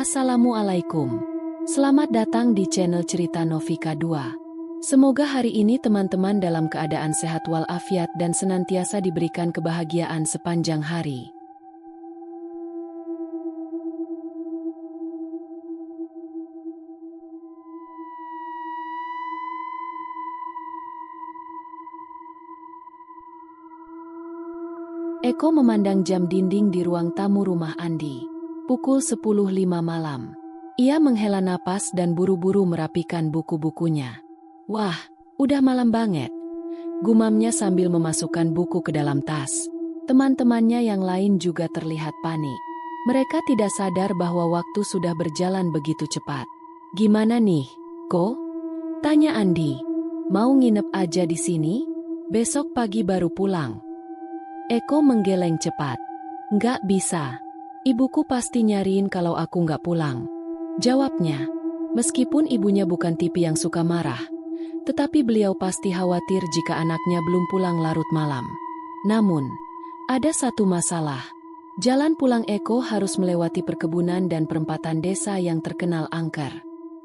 Assalamualaikum. Selamat datang di channel Cerita Novika 2. Semoga hari ini teman-teman dalam keadaan sehat walafiat dan senantiasa diberikan kebahagiaan sepanjang hari. Eko memandang jam dinding di ruang tamu rumah Andi. Pukul 10.05 malam. Ia menghela napas dan buru-buru merapikan buku-bukunya. Wah, udah malam banget. Gumamnya sambil memasukkan buku ke dalam tas. Teman-temannya yang lain juga terlihat panik. Mereka tidak sadar bahwa waktu sudah berjalan begitu cepat. Gimana nih, Ko? Tanya Andi. Mau nginep aja di sini? Besok pagi baru pulang. Eko menggeleng cepat. Nggak bisa. Ibuku pasti nyariin kalau aku nggak pulang. Jawabnya. Meskipun ibunya bukan tipe yang suka marah, tetapi beliau pasti khawatir jika anaknya belum pulang larut malam. Namun, ada satu masalah. Jalan pulang Eko harus melewati perkebunan dan perempatan desa yang terkenal angker.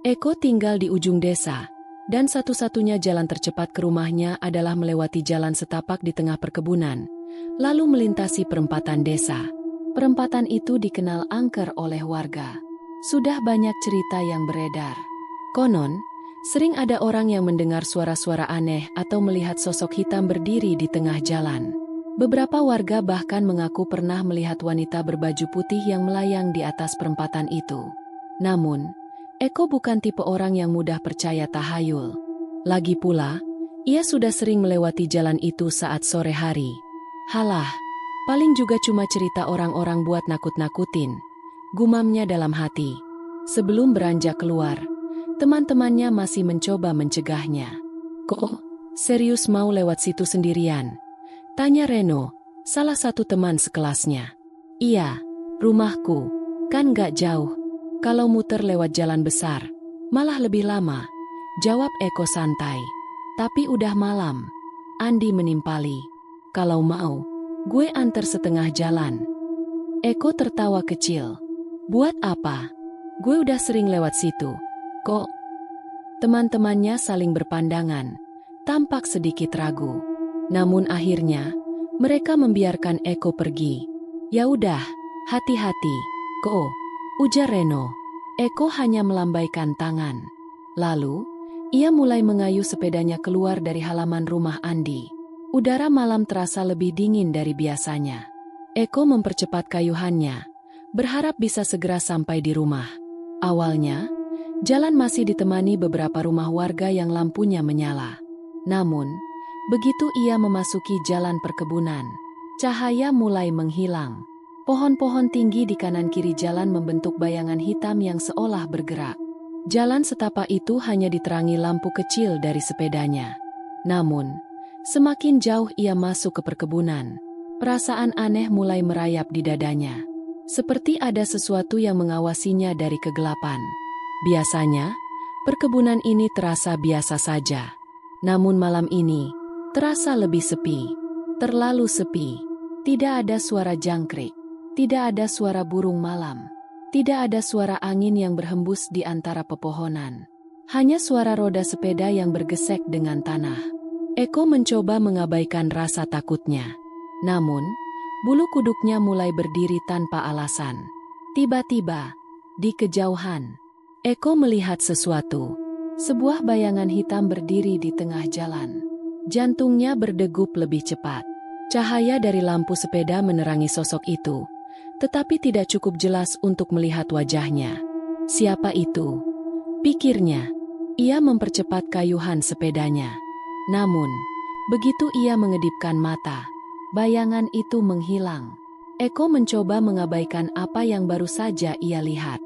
Eko tinggal di ujung desa, dan satu-satunya jalan tercepat ke rumahnya adalah melewati jalan setapak di tengah perkebunan, lalu melintasi perempatan desa. Perempatan itu dikenal angker oleh warga. Sudah banyak cerita yang beredar. Konon, sering ada orang yang mendengar suara-suara aneh atau melihat sosok hitam berdiri di tengah jalan. Beberapa warga bahkan mengaku pernah melihat wanita berbaju putih yang melayang di atas perempatan itu. Namun, Eko bukan tipe orang yang mudah percaya tahayul. Lagi pula, ia sudah sering melewati jalan itu saat sore hari. Halah, paling juga cuma cerita orang-orang buat nakut-nakutin, gumamnya dalam hati. Sebelum beranjak keluar, teman-temannya masih mencoba mencegahnya. Kok, serius mau lewat situ sendirian? Tanya Reno, salah satu teman sekelasnya. Iya, rumahku, kan gak jauh. Kalau muter lewat jalan besar, malah lebih lama. Jawab Eko santai. Tapi udah malam. Andi menimpali. Kalau mau, gue antar setengah jalan. Eko tertawa kecil. Buat apa? Gue udah sering lewat situ. Kok? Teman-temannya saling berpandangan, tampak sedikit ragu. Namun akhirnya, mereka membiarkan Eko pergi. Ya udah, hati-hati, Ko, ujar Reno. Eko hanya melambaikan tangan. Lalu, ia mulai mengayuh sepedanya keluar dari halaman rumah Andi. Udara malam terasa lebih dingin dari biasanya. Eko mempercepat kayuhannya, berharap bisa segera sampai di rumah. Awalnya, jalan masih ditemani beberapa rumah warga yang lampunya menyala. Namun, begitu ia memasuki jalan perkebunan, cahaya mulai menghilang. Pohon-pohon tinggi di kanan kiri jalan membentuk bayangan hitam yang seolah bergerak. Jalan setapak itu hanya diterangi lampu kecil dari sepedanya. Namun, semakin jauh ia masuk ke perkebunan, perasaan aneh mulai merayap di dadanya. Seperti ada sesuatu yang mengawasinya dari kegelapan. Biasanya, perkebunan ini terasa biasa saja. Namun malam ini, terasa lebih sepi. Terlalu sepi. Tidak ada suara jangkrik. Tidak ada suara burung malam. Tidak ada suara angin yang berhembus di antara pepohonan. Hanya suara roda sepeda yang bergesek dengan tanah. Eko mencoba mengabaikan rasa takutnya. Namun, bulu kuduknya mulai berdiri tanpa alasan. Tiba-tiba, di kejauhan, Eko melihat sesuatu. Sebuah bayangan hitam berdiri di tengah jalan. Jantungnya berdegup lebih cepat. Cahaya dari lampu sepeda menerangi sosok itu, tetapi tidak cukup jelas untuk melihat wajahnya. Siapa itu? Pikirnya. Ia mempercepat kayuhan sepedanya. Namun, begitu ia mengedipkan mata, bayangan itu menghilang. Eko mencoba mengabaikan apa yang baru saja ia lihat.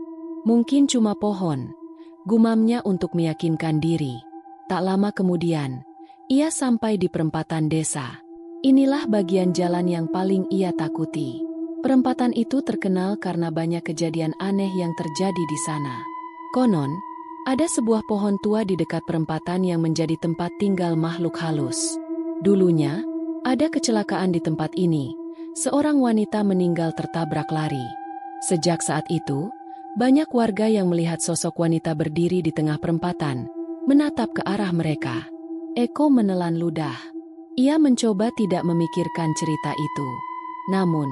Mungkin cuma pohon, gumamnya untuk meyakinkan diri. Tak lama kemudian, ia sampai di perempatan desa. Inilah bagian jalan yang paling ia takuti. Perempatan itu terkenal karena banyak kejadian aneh yang terjadi di sana. Konon, ada sebuah pohon tua di dekat perempatan yang menjadi tempat tinggal makhluk halus. Dulunya, ada kecelakaan di tempat ini. Seorang wanita meninggal tertabrak lari. Sejak saat itu, Banyak warga yang melihat sosok wanita berdiri di tengah perempatan, menatap ke arah mereka. Eko menelan ludah. Ia mencoba tidak memikirkan cerita itu. Namun,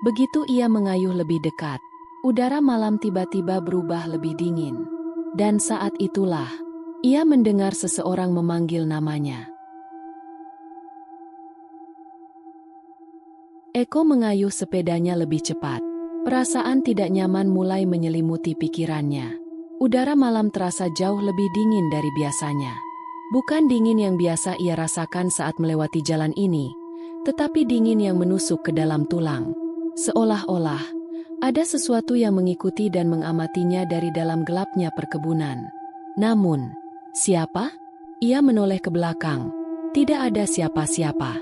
begitu ia mengayuh lebih dekat, udara malam tiba-tiba berubah lebih dingin. Dan saat itulah, ia mendengar seseorang memanggil namanya. Eko mengayuh sepedanya lebih cepat. Perasaan tidak nyaman mulai menyelimuti pikirannya. Udara malam terasa jauh lebih dingin dari biasanya. Bukan dingin yang biasa ia rasakan saat melewati jalan ini, tetapi dingin yang menusuk ke dalam tulang. Seolah-olah ada sesuatu yang mengikuti dan mengamatinya dari dalam gelapnya perkebunan. Namun, siapa? Ia menoleh ke belakang. Tidak ada siapa-siapa.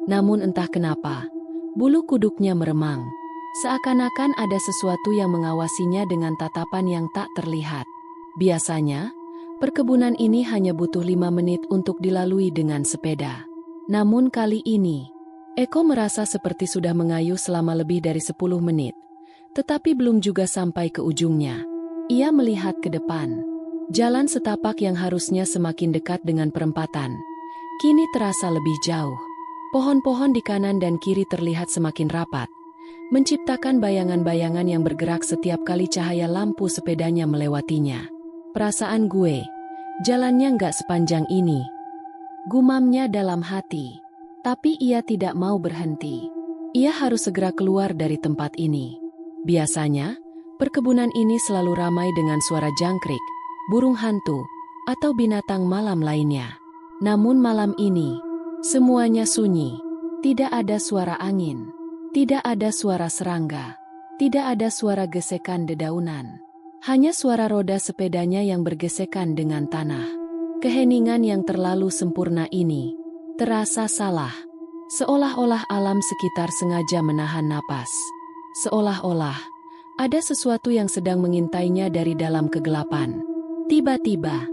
Namun entah kenapa, bulu kuduknya meremang. Seakan-akan ada sesuatu yang mengawasinya dengan tatapan yang tak terlihat. Biasanya, perkebunan ini hanya butuh 5 menit untuk dilalui dengan sepeda. Namun kali ini, Eko merasa seperti sudah mengayuh selama lebih dari 10 menit. Tetapi belum juga sampai ke ujungnya. Ia melihat ke depan. Jalan setapak yang harusnya semakin dekat dengan perempatan, kini terasa lebih jauh. Pohon-pohon di kanan dan kiri terlihat semakin rapat, menciptakan bayangan-bayangan yang bergerak setiap kali cahaya lampu sepedanya melewatinya. Perasaan gue, jalannya nggak sepanjang ini, gumamnya dalam hati. Tapi ia tidak mau berhenti. Ia harus segera keluar dari tempat ini. Biasanya, perkebunan ini selalu ramai dengan suara jangkrik, burung hantu, atau binatang malam lainnya. Namun malam ini, semuanya sunyi. Tidak ada suara angin. Tidak ada suara serangga, tidak ada suara gesekan dedaunan. Hanya suara roda sepedanya yang bergesekan dengan tanah. Keheningan yang terlalu sempurna ini terasa salah. Seolah-olah alam sekitar sengaja menahan napas. Seolah-olah ada sesuatu yang sedang mengintainya dari dalam kegelapan. Tiba-tiba,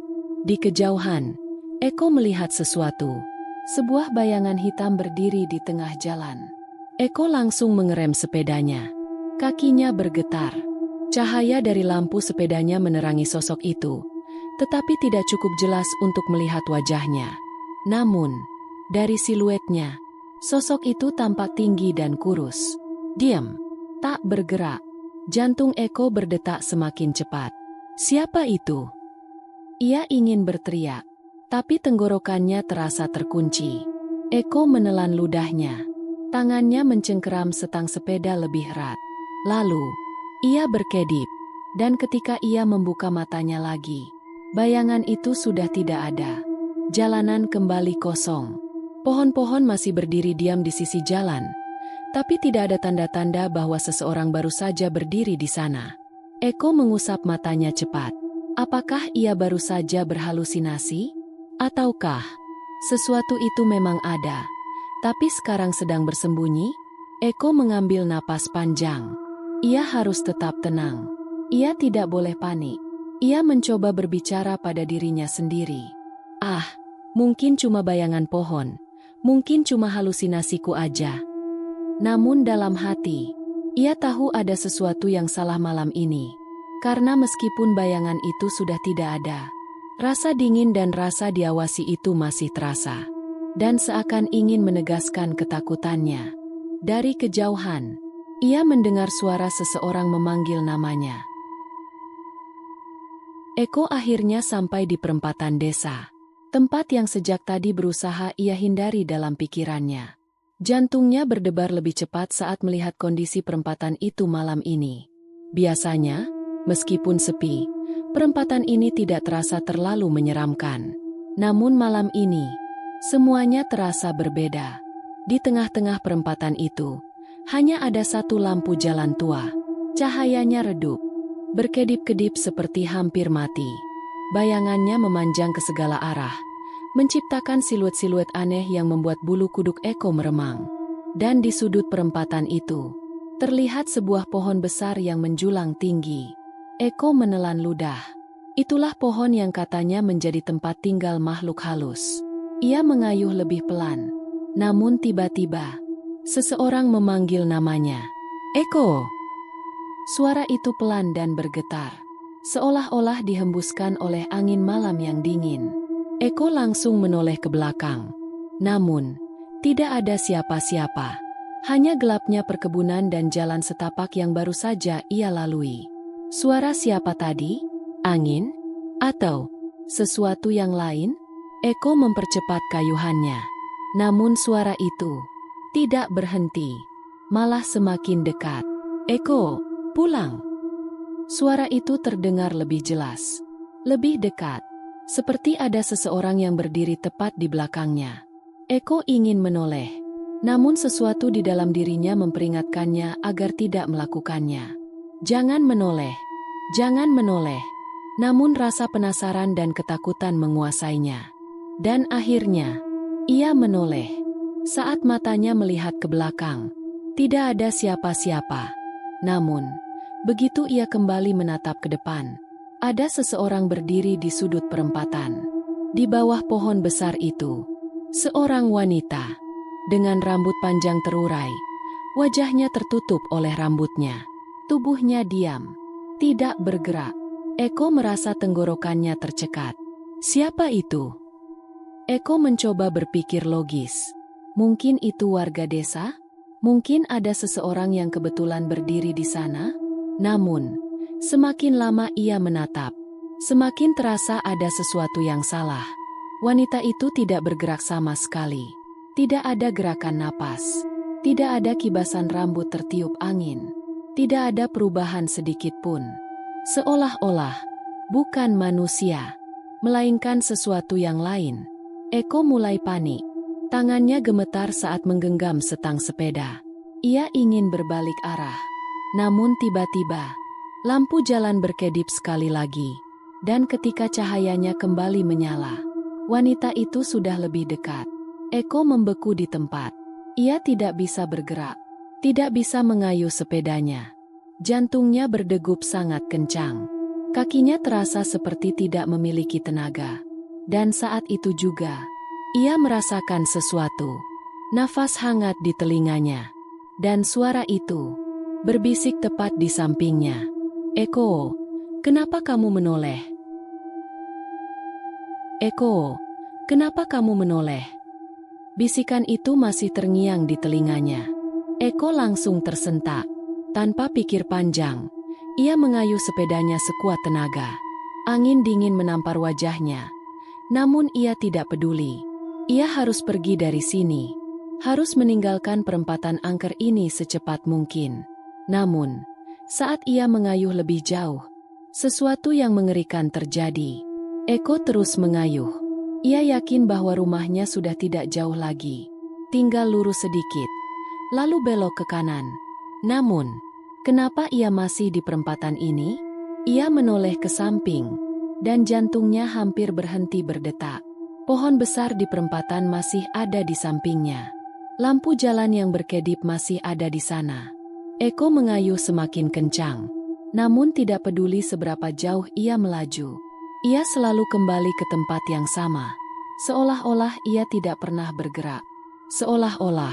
di kejauhan, Eko melihat sesuatu. Sebuah bayangan hitam berdiri di tengah jalan. Eko langsung mengerem sepedanya. Kakinya bergetar. Cahaya dari lampu sepedanya menerangi sosok itu, tetapi tidak cukup jelas untuk melihat wajahnya. Namun, dari siluetnya, sosok itu tampak tinggi dan kurus. Diam, tak bergerak. Jantung Eko berdetak semakin cepat. Siapa itu? Ia ingin berteriak, tapi tenggorokannya terasa terkunci. Eko menelan ludahnya. Tangannya mencengkeram setang sepeda lebih erat. Lalu, ia berkedip. Dan ketika ia membuka matanya lagi, bayangan itu sudah tidak ada. Jalanan kembali kosong. Pohon-pohon masih berdiri diam di sisi jalan. Tapi tidak ada tanda-tanda bahwa seseorang baru saja berdiri di sana. Eko mengusap matanya cepat. Apakah ia baru saja berhalusinasi? Ataukah sesuatu itu memang ada, tapi sekarang sedang bersembunyi? Eko mengambil napas panjang. Ia harus tetap tenang. Ia tidak boleh panik. Ia mencoba berbicara pada dirinya sendiri. Ah, mungkin cuma bayangan pohon. Mungkin cuma halusinasiku aja. Namun dalam hati, ia tahu ada sesuatu yang salah malam ini. Karena meskipun bayangan itu sudah tidak ada, rasa dingin dan rasa diawasi itu masih terasa. Dan seakan ingin menegaskan ketakutannya. Dari kejauhan, ia mendengar suara seseorang memanggil namanya. Eko akhirnya sampai di perempatan desa. Tempat yang sejak tadi berusaha ia hindari dalam pikirannya. Jantungnya berdebar lebih cepat saat melihat kondisi perempatan itu malam ini. Biasanya, meskipun sepi, perempatan ini tidak terasa terlalu menyeramkan. Namun malam ini, semuanya terasa berbeda. Di tengah-tengah perempatan itu, hanya ada satu lampu jalan tua. Cahayanya redup, berkedip-kedip seperti hampir mati. Bayangannya memanjang ke segala arah, menciptakan siluet-siluet aneh yang membuat bulu kuduk Eko meremang. Dan di sudut perempatan itu, terlihat sebuah pohon besar yang menjulang tinggi. Eko menelan ludah. Itulah pohon yang katanya menjadi tempat tinggal makhluk halus. Ia mengayuh lebih pelan. Namun tiba-tiba, seseorang memanggil namanya. Eko! Suara itu pelan dan bergetar, seolah-olah dihembuskan oleh angin malam yang dingin. Eko langsung menoleh ke belakang. Namun, tidak ada siapa-siapa. Hanya gelapnya perkebunan dan jalan setapak yang baru saja ia lalui. Suara siapa tadi? Angin? Atau sesuatu yang lain? Eko mempercepat kayuhannya. Namun suara itu tidak berhenti, malah semakin dekat. Eko, pulang! Suara itu terdengar lebih jelas, lebih dekat, seperti ada seseorang yang berdiri tepat di belakangnya. Eko ingin menoleh, namun sesuatu di dalam dirinya memperingatkannya agar tidak melakukannya. Jangan menoleh, jangan menoleh. Namun rasa penasaran dan ketakutan menguasainya. Dan akhirnya, ia menoleh. Saat matanya melihat ke belakang, tidak ada siapa-siapa. Namun, begitu ia kembali menatap ke depan, ada seseorang berdiri di sudut perempatan. Di bawah pohon besar itu, seorang wanita dengan rambut panjang terurai, wajahnya tertutup oleh rambutnya. Tubuhnya diam, tidak bergerak. Eko merasa tenggorokannya tercekat. Siapa itu? Eko mencoba berpikir logis. Mungkin itu warga desa? Mungkin ada seseorang yang kebetulan berdiri di sana? Namun, semakin lama ia menatap, semakin terasa ada sesuatu yang salah. Wanita itu tidak bergerak sama sekali. Tidak ada gerakan napas. Tidak ada kibasan rambut tertiup angin. Tidak ada perubahan sedikit pun. Seolah-olah bukan manusia, melainkan sesuatu yang lain. Eko mulai panik. Tangannya gemetar saat menggenggam setang sepeda. Ia ingin berbalik arah. Namun tiba-tiba, lampu jalan berkedip sekali lagi. Dan ketika cahayanya kembali menyala, wanita itu sudah lebih dekat. Eko membeku di tempat. Ia tidak bisa bergerak, tidak bisa mengayuh sepedanya. Jantungnya berdegup sangat kencang. Kakinya terasa seperti tidak memiliki tenaga. Dan saat itu juga, ia merasakan sesuatu. Nafas hangat di telinganya. Dan suara itu berbisik tepat di sampingnya. Eko, kenapa kamu menoleh? Eko, kenapa kamu menoleh? Bisikan itu masih terngiang di telinganya. Eko langsung tersentak. Tanpa pikir panjang, ia mengayuh sepedanya sekuat tenaga. Angin dingin menampar wajahnya. Namun ia tidak peduli. Ia harus pergi dari sini. Harus meninggalkan perempatan angker ini secepat mungkin. Namun, saat ia mengayuh lebih jauh, sesuatu yang mengerikan terjadi. Eko terus mengayuh. Ia yakin bahwa rumahnya sudah tidak jauh lagi. Tinggal lurus sedikit, lalu belok ke kanan. Namun, kenapa ia masih di perempatan ini? Ia menoleh ke samping, dan jantungnya hampir berhenti berdetak. Pohon besar di perempatan masih ada di sampingnya. Lampu jalan yang berkedip masih ada di sana. Eko mengayuh semakin kencang, namun tidak peduli seberapa jauh ia melaju. Ia selalu kembali ke tempat yang sama, seolah-olah ia tidak pernah bergerak. Seolah-olah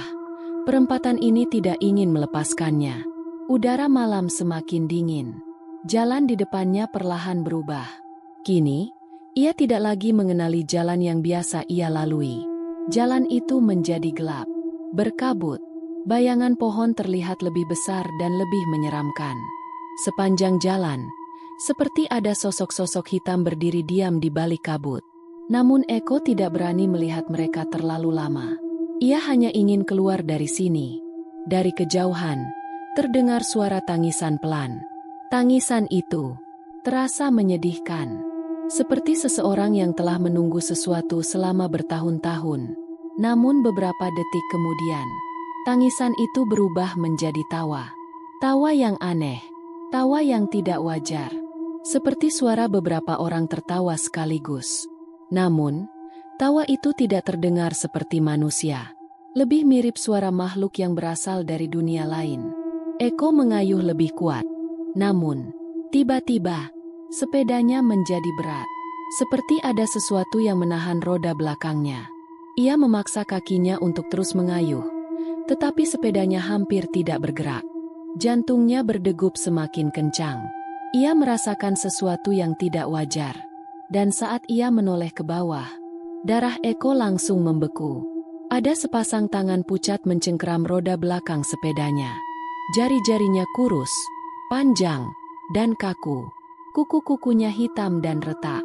perempatan ini tidak ingin melepaskannya. Udara malam semakin dingin. Jalan di depannya perlahan berubah. Kini, ia tidak lagi mengenali jalan yang biasa ia lalui. Jalan itu menjadi gelap, berkabut. Bayangan pohon terlihat lebih besar dan lebih menyeramkan. Sepanjang jalan, seperti ada sosok-sosok hitam berdiri diam di balik kabut. Namun Eko tidak berani melihat mereka terlalu lama. Ia hanya ingin keluar dari sini. Dari kejauhan, terdengar suara tangisan pelan. Tangisan itu terasa menyedihkan, seperti seseorang yang telah menunggu sesuatu selama bertahun-tahun. Namun beberapa detik kemudian, tangisan itu berubah menjadi tawa. Tawa yang aneh, tawa yang tidak wajar, seperti suara beberapa orang tertawa sekaligus. Namun, tawa itu tidak terdengar seperti manusia. Lebih mirip suara makhluk yang berasal dari dunia lain. Eko mengayuh lebih kuat. Namun, tiba-tiba, sepedanya menjadi berat. Seperti ada sesuatu yang menahan roda belakangnya. Ia memaksa kakinya untuk terus mengayuh. Tetapi sepedanya hampir tidak bergerak. Jantungnya berdegup semakin kencang. Ia merasakan sesuatu yang tidak wajar. Dan saat ia menoleh ke bawah, darah Eko langsung membeku. Ada sepasang tangan pucat mencengkeram roda belakang sepedanya. Jari-jarinya kurus, panjang, dan kaku. Kuku-kukunya hitam dan retak.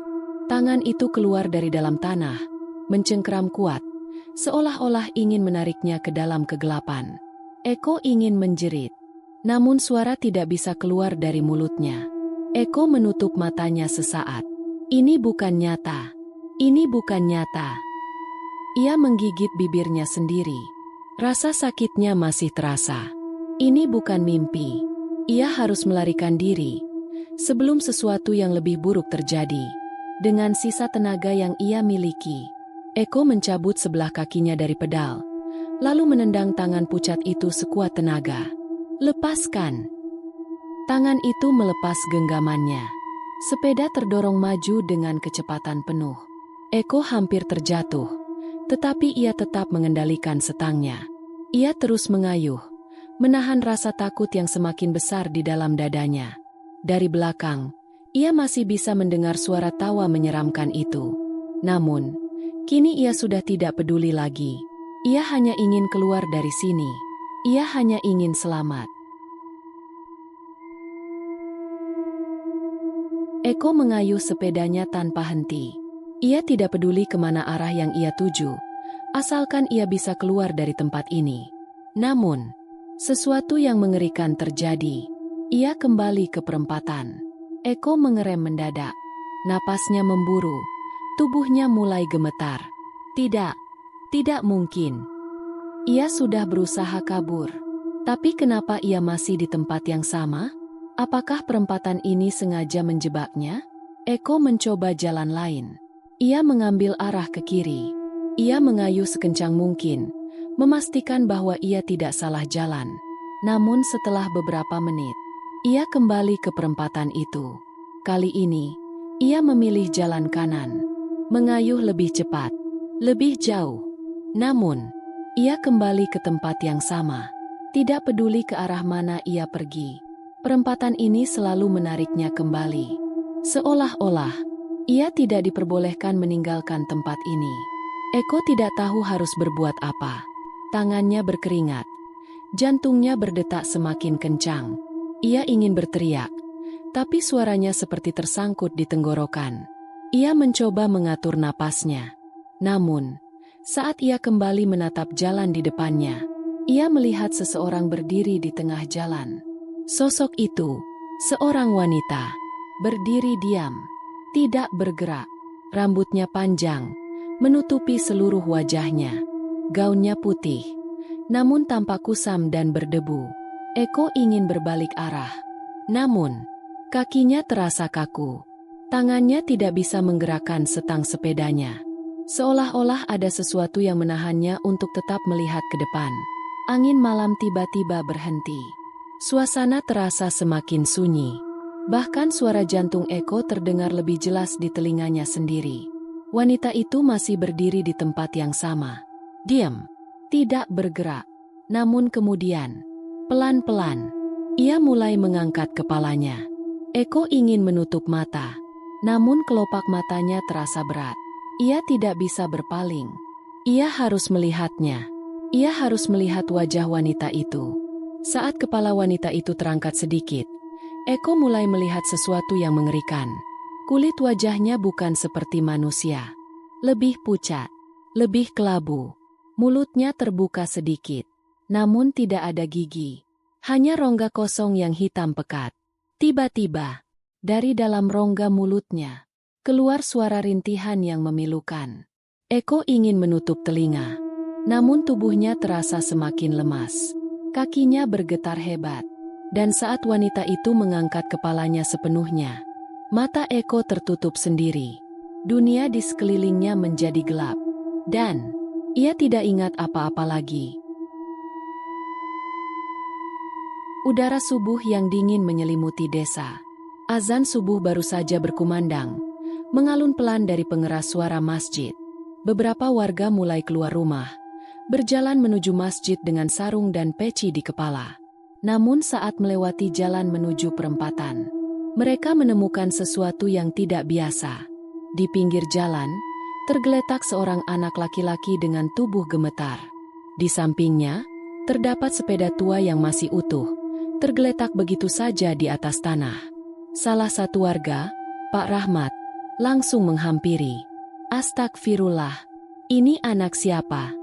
Tangan itu keluar dari dalam tanah, mencengkeram kuat, seolah-olah ingin menariknya ke dalam kegelapan. Eko ingin menjerit, namun suara tidak bisa keluar dari mulutnya. Eko menutup matanya sesaat. Ini bukan nyata. Ini bukan nyata. Ia menggigit bibirnya sendiri. Rasa sakitnya masih terasa. Ini bukan mimpi. Ia harus melarikan diri sebelum sesuatu yang lebih buruk terjadi. Dengan sisa tenaga yang ia miliki, Eko mencabut sebelah kakinya dari pedal, lalu menendang tangan pucat itu sekuat tenaga. Lepaskan! Tangan itu melepas genggamannya. Sepeda terdorong maju dengan kecepatan penuh. Eko hampir terjatuh, tetapi ia tetap mengendalikan setangnya. Ia terus mengayuh, menahan rasa takut yang semakin besar di dalam dadanya. Dari belakang, ia masih bisa mendengar suara tawa menyeramkan itu. Namun, kini ia sudah tidak peduli lagi. Ia hanya ingin keluar dari sini. Ia hanya ingin selamat. Eko mengayuh sepedanya tanpa henti. Ia tidak peduli kemana arah yang ia tuju, asalkan ia bisa keluar dari tempat ini. Namun, sesuatu yang mengerikan terjadi. Ia kembali ke perempatan. Eko mengerem mendadak. Napasnya memburu. Tubuhnya mulai gemetar. Tidak, tidak mungkin. Ia sudah berusaha kabur. Tapi kenapa ia masih di tempat yang sama? Apakah perempatan ini sengaja menjebaknya? Eko mencoba jalan lain. Ia mengambil arah ke kiri. Ia mengayuh sekencang mungkin, memastikan bahwa ia tidak salah jalan. Namun setelah beberapa menit, ia kembali ke perempatan itu. Kali ini, ia memilih jalan kanan. Mengayuh lebih cepat, lebih jauh. Namun, ia kembali ke tempat yang sama. Tidak peduli ke arah mana ia pergi. Perempatan ini selalu menariknya kembali. Seolah-olah, ia tidak diperbolehkan meninggalkan tempat ini. Eko tidak tahu harus berbuat apa. Tangannya berkeringat. Jantungnya berdetak semakin kencang. Ia ingin berteriak, tapi suaranya seperti tersangkut di tenggorokan. Ia mencoba mengatur napasnya. Namun, saat ia kembali menatap jalan di depannya, ia melihat seseorang berdiri di tengah jalan. Sosok itu, seorang wanita, berdiri diam, tidak bergerak. Rambutnya panjang, menutupi seluruh wajahnya. Gaunnya putih, namun tampak kusam dan berdebu. Eko ingin berbalik arah. Namun, kakinya terasa kaku. Tangannya tidak bisa menggerakkan setang sepedanya. Seolah-olah ada sesuatu yang menahannya untuk tetap melihat ke depan. Angin malam tiba-tiba berhenti. Suasana terasa semakin sunyi. Bahkan suara jantung Eko terdengar lebih jelas di telinganya sendiri. Wanita itu masih berdiri di tempat yang sama. Diam, tidak bergerak. Namun kemudian, pelan-pelan, ia mulai mengangkat kepalanya. Eko ingin menutup mata, namun kelopak matanya terasa berat. Ia tidak bisa berpaling. Ia harus melihatnya. Ia harus melihat wajah wanita itu. Saat kepala wanita itu terangkat sedikit, Eko mulai melihat sesuatu yang mengerikan. Kulit wajahnya bukan seperti manusia. Lebih pucat, lebih kelabu. Mulutnya terbuka sedikit, namun tidak ada gigi. Hanya rongga kosong yang hitam pekat. Tiba-tiba, dari dalam rongga mulutnya, keluar suara rintihan yang memilukan. Eko ingin menutup telinga, namun tubuhnya terasa semakin lemas. Kakinya bergetar hebat, dan saat wanita itu mengangkat kepalanya sepenuhnya, mata Eko tertutup sendiri. Dunia di sekelilingnya menjadi gelap, dan ia tidak ingat apa-apa lagi. Udara subuh yang dingin menyelimuti desa. Azan subuh baru saja berkumandang, mengalun pelan dari pengeras suara masjid. Beberapa warga mulai keluar rumah, berjalan menuju masjid dengan sarung dan peci di kepala. Namun saat melewati jalan menuju perempatan, mereka menemukan sesuatu yang tidak biasa. Di pinggir jalan, tergeletak seorang anak laki-laki dengan tubuh gemetar. Di sampingnya, terdapat sepeda tua yang masih utuh, tergeletak begitu saja di atas tanah. Salah satu warga, Pak Rahmat, langsung menghampiri. Astagfirullah, ini anak siapa?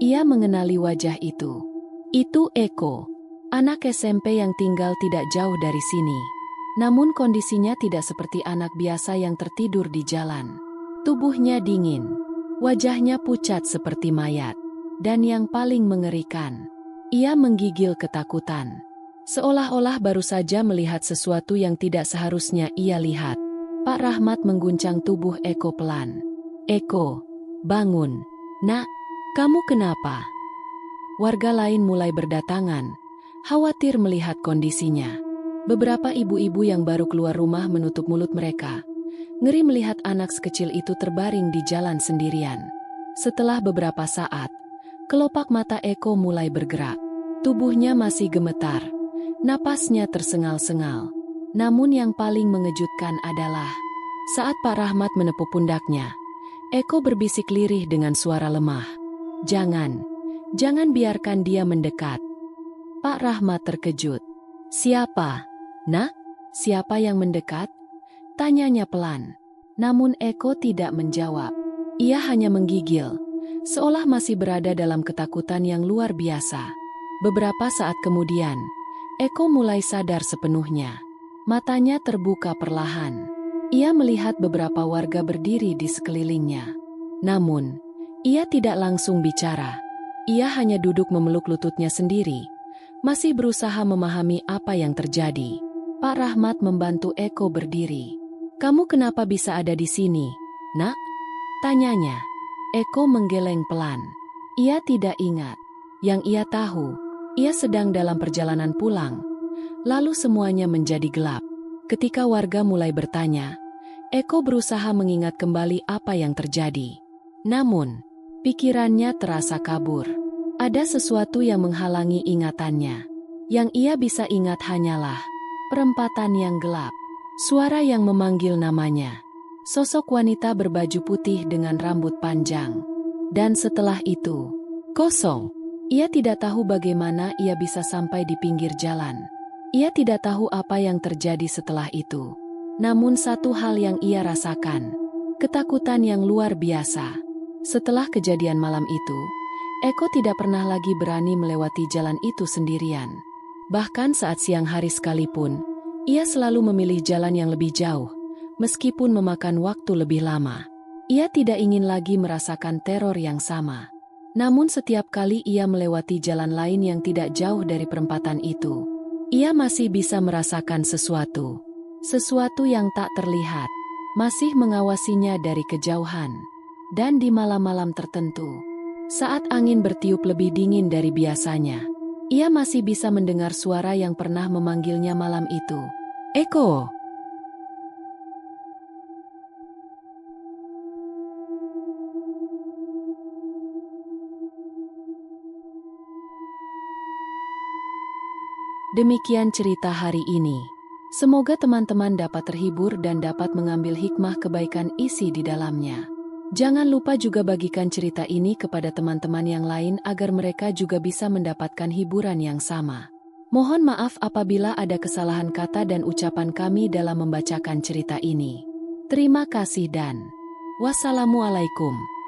Ia mengenali wajah itu. Itu Eko, anak SMP yang tinggal tidak jauh dari sini. Namun kondisinya tidak seperti anak biasa yang tertidur di jalan. Tubuhnya dingin, wajahnya pucat seperti mayat. Dan yang paling mengerikan, ia menggigil ketakutan. Seolah-olah baru saja melihat sesuatu yang tidak seharusnya ia lihat. Pak Rahmat mengguncang tubuh Eko pelan. Eko, bangun. Nak, kamu kenapa? Warga lain mulai berdatangan, khawatir melihat kondisinya. Beberapa ibu-ibu yang baru keluar rumah menutup mulut mereka. Ngeri melihat anak sekecil itu terbaring di jalan sendirian. Setelah beberapa saat, kelopak mata Eko mulai bergerak. Tubuhnya masih gemetar. Napasnya tersengal-sengal. Namun yang paling mengejutkan adalah saat Pak Rahmat menepuk pundaknya, Eko berbisik lirih dengan suara lemah. Jangan biarkan dia mendekat. Pak Rahmat terkejut. Siapa? Nak, siapa yang mendekat? Tanyanya pelan. Namun Eko tidak menjawab. Ia hanya menggigil, seolah masih berada dalam ketakutan yang luar biasa. Beberapa saat kemudian, Eko mulai sadar sepenuhnya. Matanya terbuka perlahan. Ia melihat beberapa warga berdiri di sekelilingnya. Namun, ia tidak langsung bicara. Ia hanya duduk memeluk lututnya sendiri, masih berusaha memahami apa yang terjadi. Pak Rahmat membantu Eko berdiri. Kamu kenapa bisa ada di sini, Nak? Tanyanya. Eko menggeleng pelan. Ia tidak ingat. Yang ia tahu, ia sedang dalam perjalanan pulang. Lalu semuanya menjadi gelap. Ketika warga mulai bertanya, Eko berusaha mengingat kembali apa yang terjadi. Namun, pikirannya terasa kabur. Ada sesuatu yang menghalangi ingatannya. Yang ia bisa ingat hanyalah perempatan yang gelap. Suara yang memanggil namanya. Sosok wanita berbaju putih dengan rambut panjang. Dan setelah itu, kosong. Ia tidak tahu bagaimana ia bisa sampai di pinggir jalan. Ia tidak tahu apa yang terjadi setelah itu. Namun satu hal yang ia rasakan, ketakutan yang luar biasa. Setelah kejadian malam itu, Eko tidak pernah lagi berani melewati jalan itu sendirian. Bahkan saat siang hari sekalipun, ia selalu memilih jalan yang lebih jauh, meskipun memakan waktu lebih lama. Ia tidak ingin lagi merasakan teror yang sama. Namun setiap kali ia melewati jalan lain yang tidak jauh dari perempatan itu, ia masih bisa merasakan sesuatu. Sesuatu yang tak terlihat, masih mengawasinya dari kejauhan. Dan di malam-malam tertentu, saat angin bertiup lebih dingin dari biasanya, ia masih bisa mendengar suara yang pernah memanggilnya malam itu. Eko! Demikian cerita hari ini. Semoga teman-teman dapat terhibur dan dapat mengambil hikmah kebaikan isi di dalamnya. Jangan lupa juga bagikan cerita ini kepada teman-teman yang lain agar mereka juga bisa mendapatkan hiburan yang sama. Mohon maaf apabila ada kesalahan kata dan ucapan kami dalam membacakan cerita ini. Terima kasih dan wassalamualaikum.